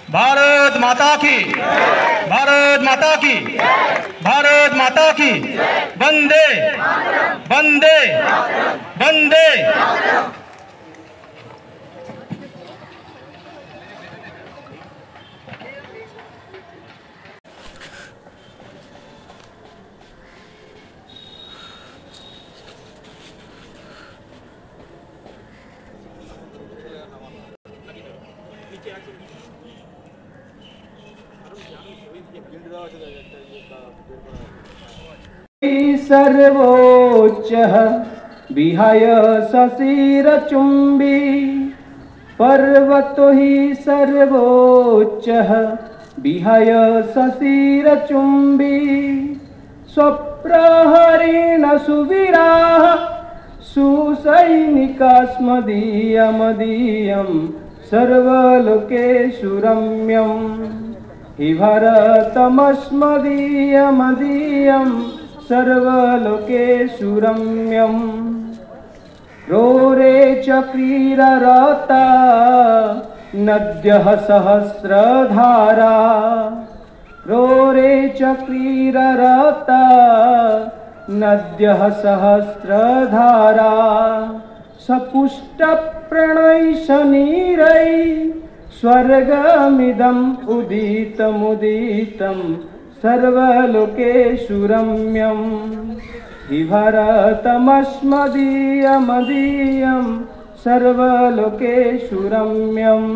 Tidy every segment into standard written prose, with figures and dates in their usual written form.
भारत माता की, भारत माता की, भारत माता की, वंदे वंदे वंदे। सर्वोच्चः विहाय शशिरचुम्बी पर्वतो हि सर्वोच्चः विहाय शशिरचुम्बी स्वप्रहरेण सुवीराः सुसैनिकस्मदीयमदीयं सर्वलोकेषु रम्यम् हि भारतमस्मदीयमदीयं सर्वलोकेषु रम्यम् रोरे चक्रीररता नद्यः सहस्रधारा रोरे चक्रीररता नद्यः सहस्रधारा सपुष्टप्रणयशनीरै स्वर्गमिदम् उदितमुदितं सर्वलोकेषु रम्यम् हि भारतमस्मदीयमदीयं सर्वलोकेषु रम्यम्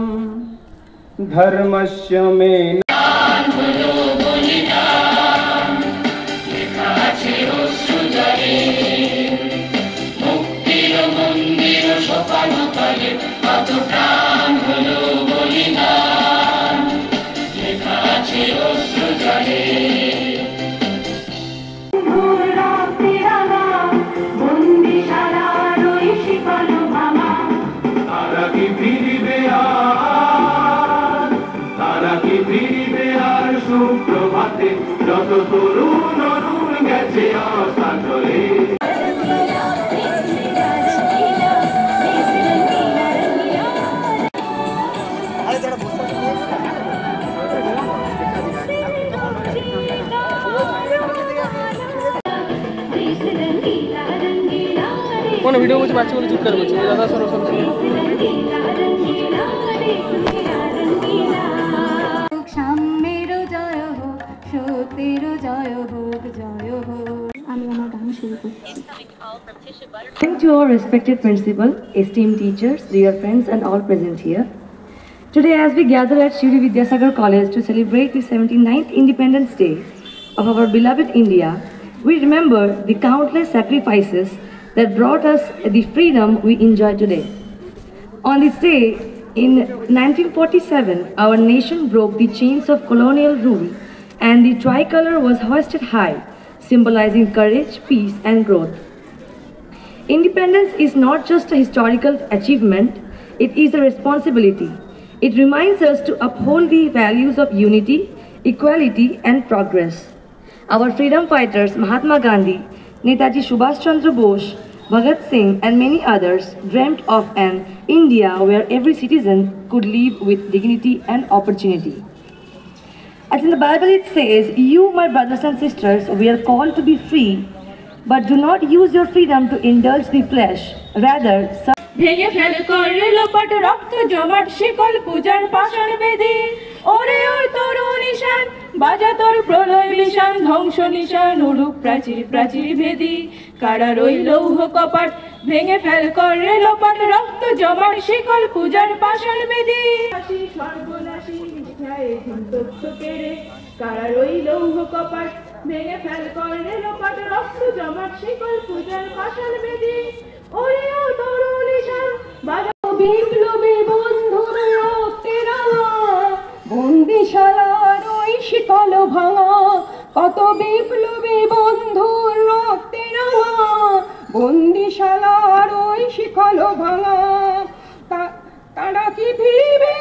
धर्मस्य मे সুপ্রভাতে যত তরুণ অরুণ গেছে অসান্তরে কোন ভিডিও করছি বাচ্চা বলে চুপ করে বলছি দাদা Saraswati To our respected principal, esteemed teachers, dear friends and all present here. Today as we gather at Shri Vidyasagar College to celebrate the 79th Independence Day of our beloved India, we remember the countless sacrifices that brought us the freedom we enjoy today. On this day, in 1947, our nation broke the chains of colonial rule and the tricolor was hoisted high, symbolizing courage, peace and growth. Independence is not just a historical achievement, it is a responsibility. It reminds us to uphold the values of unity, equality and progress. Our freedom fighters Mahatma Gandhi, Netaji Subhash Chandra Bose, Bhagat Singh and many others dreamt of an India where every citizen could live with dignity and opportunity. As in the Bible it says, "You, my brothers and sisters, we are called to be free, but do not use your freedom to indulge the flesh. Rather, ভেঙে fail করে লোপাট রক্ত জমাট শিকল পূজার পাষাণ বেদী ওরে ওই তরুণ নিশান বাজা তোর প্রলয় নিশান ধ্বংস নিশান উড়ুক প্রাচীর প্রাচীর ভেদী কারা রই লৌহ কপাট ভেঙে ফেল করে লোপাট রক্ত জমাট শিকল পূজার পাষাণ বেদী সর্বনাশী মিথ্যায় তথ্য কেড়ে কারা রই লৌহ কপাট ভেঙে ফেল করে লোপাট রক্ত জমাট শিকল পূজার পাষাণ বেদী ওরে ও তরুণ নিশান বাজা বিপ্লবী বন্ধুর রক্তে রাঙা বন্দিশালার ওই শিকল ভাঙা কত বিপ্লবী বন্ধুর রক্তে রাঙা বন্দিশালার ওই শিকল ভাঙা তারা কি ফিরবে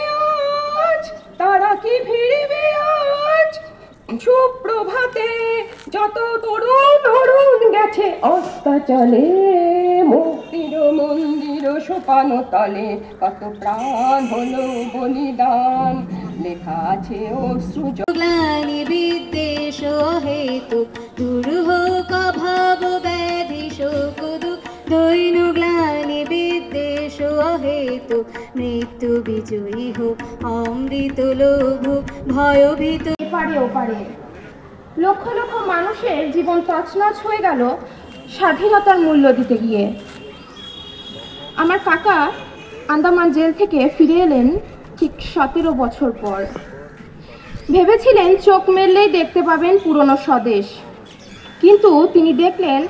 আজ তারা কি ফিরবে আজ সুপ্রভাতে যত তরুণ অরুণ গেছে অস্তাচলে, মুক্তির মন্দির সোপানো তলে কত প্রাণ হলো বলিদান, লেখা আছে অশ্রু গ্লানি বিদ্বেষ হেতু দূর হোক অভাব ব্যাধি শোক দুঃখ, দৈন গ্লানি বিদ্বেষ হেতু মৃত্যু বিজয়ী হোক অমৃত লোভ ভয়ভীত। এপারে ওপারে লক্ষ লক্ষ মানুষের জীবন তছনছ হয়ে গেল স্বাধীনতার মূল্য দিতে গিয়ে। আমার কাকা আন্দামান জেল থেকে ফিরে এলেন ঠিক 17 বছর পর। ভেবেছিলেন চোখ মেললেই দেখতে পাবেন পুরনো স্বদেশ, কিন্তু তিনি দেখলেন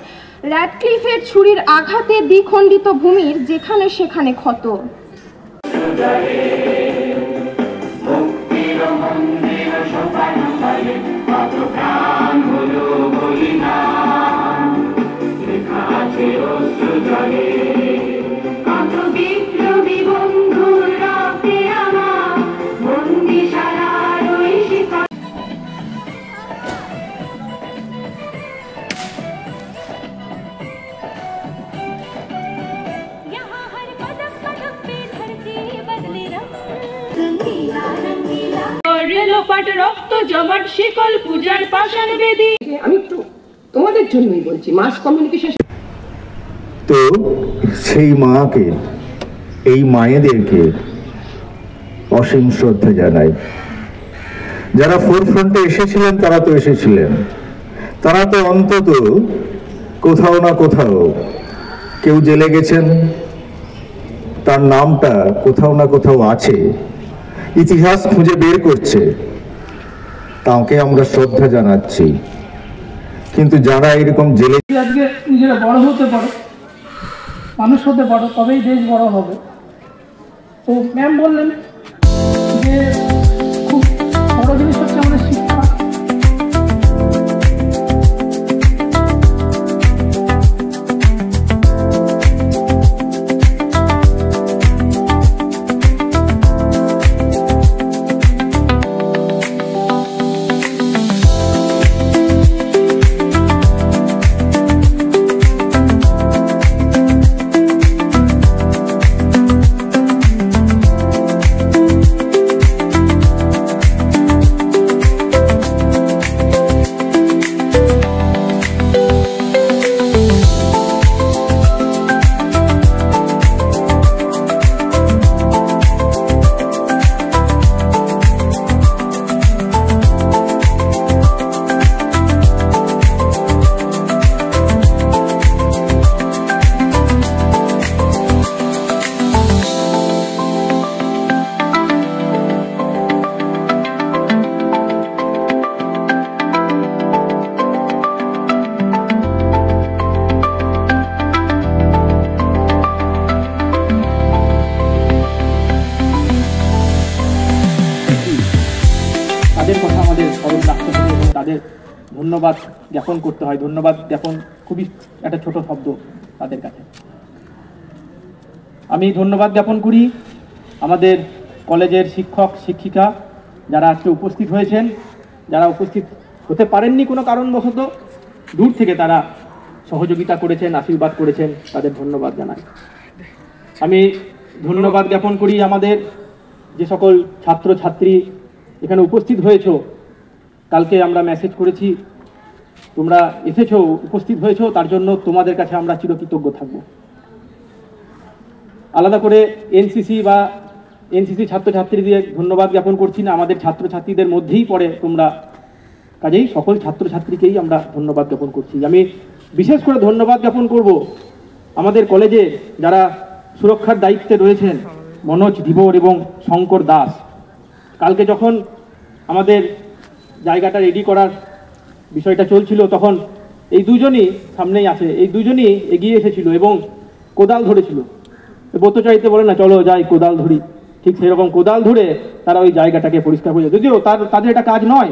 র্যাডক্লিফের ছুরির আঘাতে দ্বিখণ্ডিত ভূমির যেখানে সেখানে ক্ষত। রেলোপাট রক্ত জমাট শিকল পূজার পাষাণ বেদী। আমি তো তোমাদের জন্যই বলছি, মাস কমিউনিকেশন। তো সেই মাকে, এই মায়েদেরকে অসীম শ্রদ্ধা জানাই। যারা ফোরফ্রন্টে এসেছিলেন তারা তো এসেছিলেন, তারা তো অন্তত কোথাও না কোথাও, কেউ জেলে গেছেন, তার নামটা কোথাও না কোথাও আছে, ইতিহাস খুঁজে বের করছে, তাকে আমরা শ্রদ্ধা জানাচ্ছি। কিন্তু যারা এরকম জেলে আজকে নিজেরা বড় হতে পারো, মানুষ হতে পারো, তবেই দেশ বড় হবে। তো ম্যাম বললেন যে খুব বড় জিনিস হচ্ছে আমাদের শিক্ষা। তাদের ধন্যবাদ জ্ঞাপন করতে হয়। ধন্যবাদ জ্ঞাপন খুবই একটা ছোট শব্দ তাদের কাছে। আমি ধন্যবাদ জ্ঞাপন করি আমাদের কলেজের শিক্ষক শিক্ষিকা যারা আজকে উপস্থিত হয়েছেন, যারা উপস্থিত হতে পারেননি কোনো কারণবশত, দূর থেকে তারা সহযোগিতা করেছেন, আশীর্বাদ করেছেন, তাদের ধন্যবাদ জানাই। আমি ধন্যবাদ জ্ঞাপন করি আমাদের যে সকল ছাত্র ছাত্রী এখানে উপস্থিত হয়েছো। কালকে আমরা মেসেজ করেছি, তোমরা এসেছো, উপস্থিত হয়েছো, তার জন্য তোমাদের কাছে আমরা চিরকৃতজ্ঞ থাকব। আলাদা করে এনসিসি বা এনসিসি ছাত্রছাত্রীদের ধন্যবাদ জ্ঞাপন করছি না, আমাদের ছাত্রছাত্রীদের মধ্যেই পড়ে তোমরা, কাজেই সকল ছাত্রছাত্রীকেই আমরা ধন্যবাদ জ্ঞাপন করছি। আমি বিশেষ করে ধন্যবাদ জ্ঞাপন করব আমাদের কলেজে যারা সুরক্ষার দায়িত্বে রয়েছেন, মনোজ ধীবর এবং শঙ্কর দাস। কালকে যখন আমাদের জায়গাটা রেডি করার বিষয়টা চলছিল, তখন এই দুজনই সামনেই আছে, এই দুজনই এগিয়ে এসেছিল এবং কোদাল ধরেছিল। ব্রত চাইতে বলে না, চলো যাই কোদাল ধরি, ঠিক সেরকম কোদাল ধরে তারা ওই জায়গাটাকে পরিষ্কার করে, যদিও তাদের এটা কাজ নয়,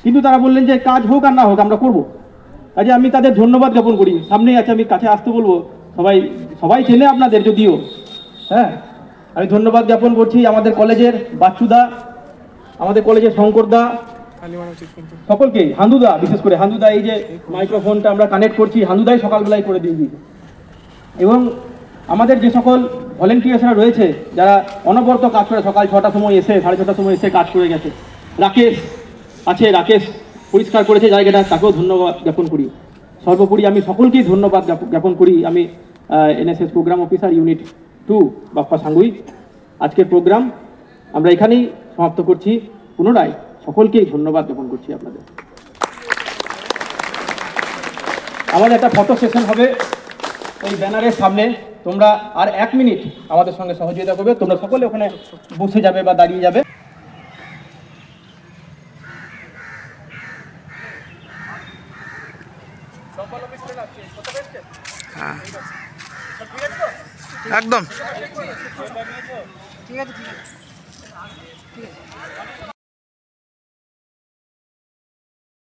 কিন্তু তারা বললেন যে কাজ হোক আর না হোক আমরা করবো। কাজে আমি তাদের ধন্যবাদ জ্ঞাপন করি। সামনেই আছে, আমি কাছে আসতে বলবো, সবাই চেনে আপনাদের যদিও, হ্যাঁ। আমি ধন্যবাদ জ্ঞাপন করছি আমাদের কলেজের বাচ্চুদা, আমাদের কলেজের শঙ্করদা, সকলকেই, হান্দুদা বিশেষ করে, হান্দুদা এই যে মাইক্রোফোনটা আমরা কানেক্ট করছি, হান্দুদাই সকালবেলায় করে দিয়ে দিয়েছে। এবং আমাদের যে সকল ভলেন্টিয়ার্সরা রয়েছে যারা অনবরত কাজ করে, সকাল 6টার সময় এসে 6:30টার সময় এসে কাজ করে গেছে। রাকেশ আছে, রাকেশ পরিষ্কার করেছে জায়গাটা, তাকেও ধন্যবাদ জ্ঞাপন করি। সর্বোপরি আমি সকলকেই ধন্যবাদ জ্ঞাপন করি। আমি NSS program officer unit 2 Bappa Sangui. আজকের প্রোগ্রাম আমরা এখানেই সমাপ্ত করছি। পুনরায় সকলকেই ধন্যবাদ জ্ঞাপন করছি আপনাদের। আমাদের একটা ফটো সেশন হবে ওই ব্যানারের সামনে। তোমরা আর 1 মিনিট আমাদের সঙ্গে সহযোগিতা করবে। তোমরা সকলে ওখানে বসে যাবে বা দাঁড়িয়ে যাবে। একদম ঠিক আছে